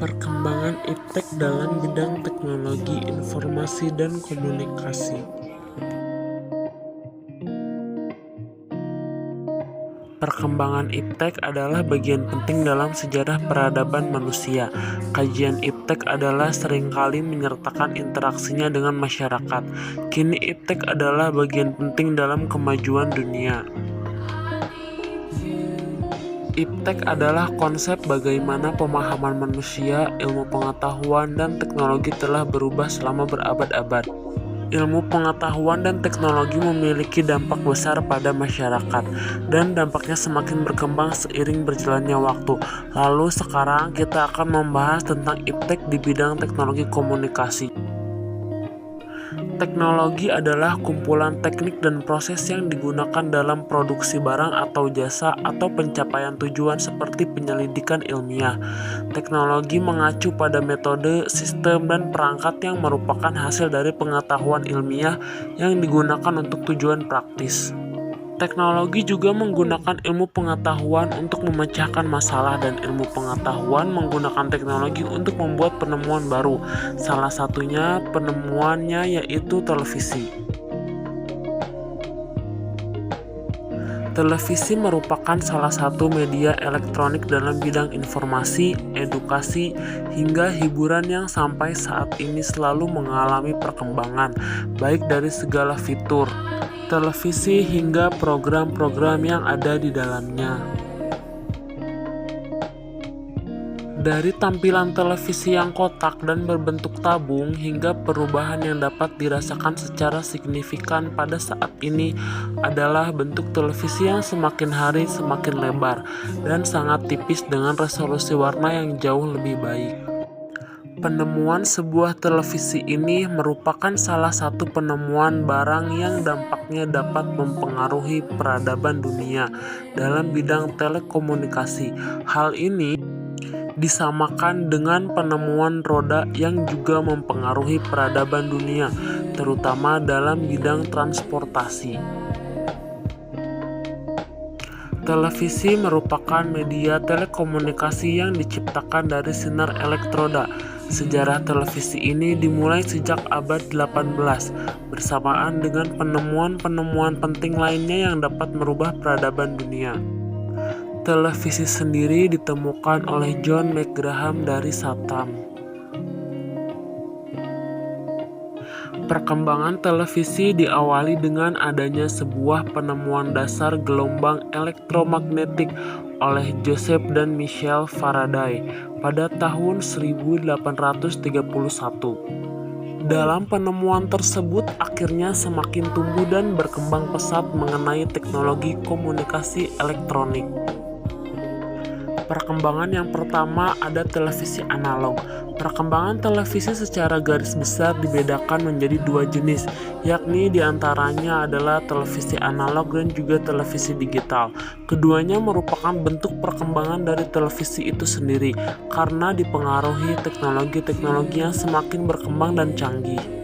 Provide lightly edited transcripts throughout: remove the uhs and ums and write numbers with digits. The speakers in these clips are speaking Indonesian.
Perkembangan iptek dalam bidang teknologi informasi dan komunikasi. Perkembangan iptek adalah bagian penting dalam sejarah peradaban manusia. Kajian iptek adalah seringkali menyertakan interaksinya dengan masyarakat. Kini iptek adalah bagian penting dalam kemajuan dunia. Iptek adalah konsep bagaimana pemahaman manusia, ilmu pengetahuan, dan teknologi telah berubah selama berabad-abad. Ilmu pengetahuan dan teknologi memiliki dampak besar pada masyarakat, dan dampaknya semakin berkembang seiring berjalannya waktu. Lalu sekarang kita akan membahas tentang iptek di bidang teknologi komunikasi. Teknologi adalah kumpulan teknik dan proses yang digunakan dalam produksi barang atau jasa atau pencapaian tujuan seperti penyelidikan ilmiah. Teknologi mengacu pada metode, sistem, dan perangkat yang merupakan hasil dari pengetahuan ilmiah yang digunakan untuk tujuan praktis. Teknologi juga menggunakan ilmu pengetahuan untuk memecahkan masalah, dan ilmu pengetahuan menggunakan teknologi untuk membuat penemuan baru. Salah satunya penemuannya yaitu televisi. Televisi merupakan salah satu media elektronik dalam bidang informasi, edukasi, hingga hiburan yang sampai saat ini selalu mengalami perkembangan, baik dari segala fitur televisi hingga program-program yang ada di dalamnya. Dari tampilan televisi yang kotak dan berbentuk tabung hingga perubahan yang dapat dirasakan secara signifikan pada saat ini adalah bentuk televisi yang semakin hari semakin lebar dan sangat tipis dengan resolusi warna yang jauh lebih baik. Penemuan sebuah televisi ini merupakan salah satu penemuan barang yang dampaknya dapat mempengaruhi peradaban dunia dalam bidang telekomunikasi. Hal ini disamakan dengan penemuan roda yang juga mempengaruhi peradaban dunia, terutama dalam bidang transportasi. Televisi merupakan media telekomunikasi yang diciptakan dari sinar elektroda. Sejarah televisi ini dimulai sejak abad 18, bersamaan dengan penemuan-penemuan penting lainnya yang dapat merubah peradaban dunia. Televisi sendiri ditemukan oleh John McGraham dari Chatham. Perkembangan televisi diawali dengan adanya sebuah penemuan dasar gelombang elektromagnetik oleh Joseph dan Michael Faraday pada tahun 1831. Dalam penemuan tersebut akhirnya semakin tumbuh dan berkembang pesat mengenai teknologi komunikasi elektronik. Perkembangan yang pertama ada televisi analog. Perkembangan televisi secara garis besar dibedakan menjadi dua jenis, yakni diantaranya adalah televisi analog dan juga televisi digital. Keduanya merupakan bentuk perkembangan dari televisi itu sendiri, karena dipengaruhi teknologi-teknologi yang semakin berkembang dan canggih.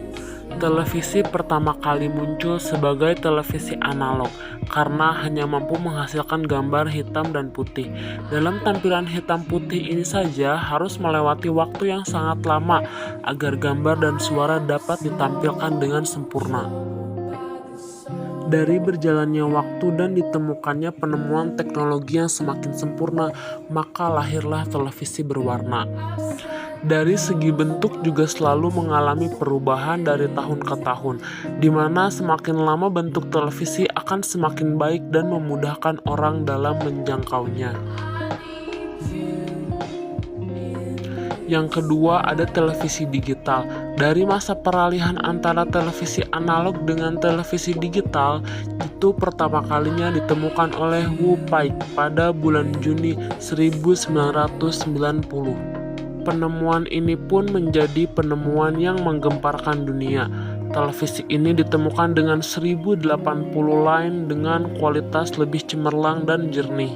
Televisi pertama kali muncul sebagai televisi analog karena hanya mampu menghasilkan gambar hitam dan putih. Dalam tampilan hitam putih ini saja harus melewati waktu yang sangat lama agar gambar dan suara dapat ditampilkan dengan sempurna. Dari berjalannya waktu dan ditemukannya penemuan teknologi yang semakin sempurna, maka lahirlah televisi berwarna. Dari segi bentuk juga selalu mengalami perubahan dari tahun ke tahun, di mana semakin lama bentuk televisi akan semakin baik dan memudahkan orang dalam menjangkaunya. Yang kedua ada televisi digital. Dari masa peralihan antara televisi analog dengan televisi digital, itu pertama kalinya ditemukan oleh Wu Pai pada bulan Juni 1990. Penemuan ini pun menjadi penemuan yang menggemparkan dunia. Televisi ini ditemukan dengan 1080 line dengan kualitas lebih cemerlang dan jernih.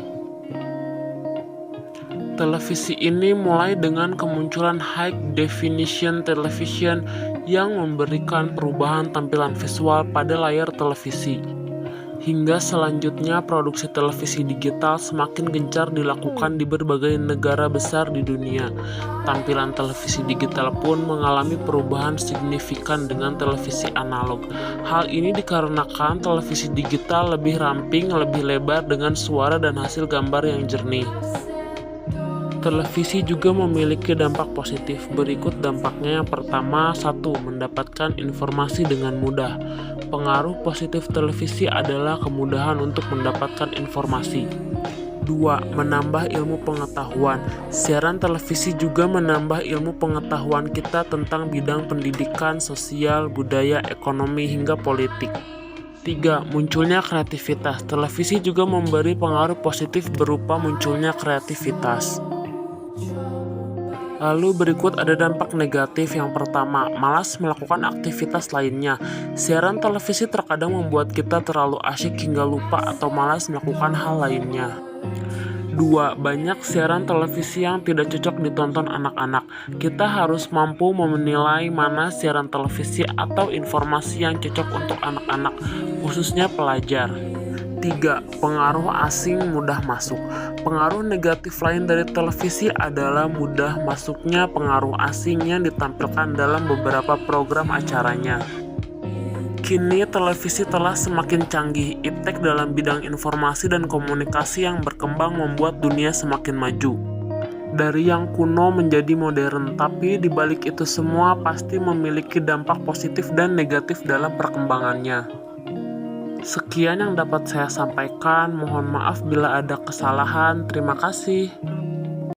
Televisi ini mulai dengan kemunculan high definition television yang memberikan perubahan tampilan visual pada layar televisi. Hingga selanjutnya produksi televisi digital semakin gencar dilakukan di berbagai negara besar di dunia. Tampilan televisi digital pun mengalami perubahan signifikan dengan televisi analog. Hal ini dikarenakan televisi digital lebih ramping, lebih lebar dengan suara dan hasil gambar yang jernih. Televisi juga memiliki dampak positif. Berikut dampaknya. Yang pertama, 1. Mendapatkan informasi dengan mudah. Pengaruh positif televisi adalah kemudahan untuk mendapatkan informasi. 2. Menambah ilmu pengetahuan. Siaran televisi juga menambah ilmu pengetahuan kita tentang bidang pendidikan, sosial, budaya, ekonomi, hingga politik. 3. Munculnya kreativitas. Televisi juga memberi pengaruh positif berupa munculnya kreativitas. Lalu berikut ada dampak negatif. Yang pertama, malas melakukan aktivitas lainnya. Siaran televisi terkadang membuat kita terlalu asyik hingga lupa atau malas melakukan hal lainnya. 2. Banyak siaran televisi yang tidak cocok ditonton anak-anak. Kita harus mampu menilai mana siaran televisi atau informasi yang cocok untuk anak-anak, khususnya pelajar. 3. Pengaruh asing mudah masuk. Pengaruh negatif lain dari televisi adalah mudah masuknya pengaruh asing yang ditampilkan dalam beberapa program acaranya. Kini televisi telah semakin canggih. Iptek dalam bidang informasi dan komunikasi yang berkembang membuat dunia semakin maju. Dari yang kuno menjadi modern, tapi di balik itu semua pasti memiliki dampak positif dan negatif dalam perkembangannya. Sekian yang dapat saya sampaikan. Mohon maaf bila ada kesalahan. Terima kasih.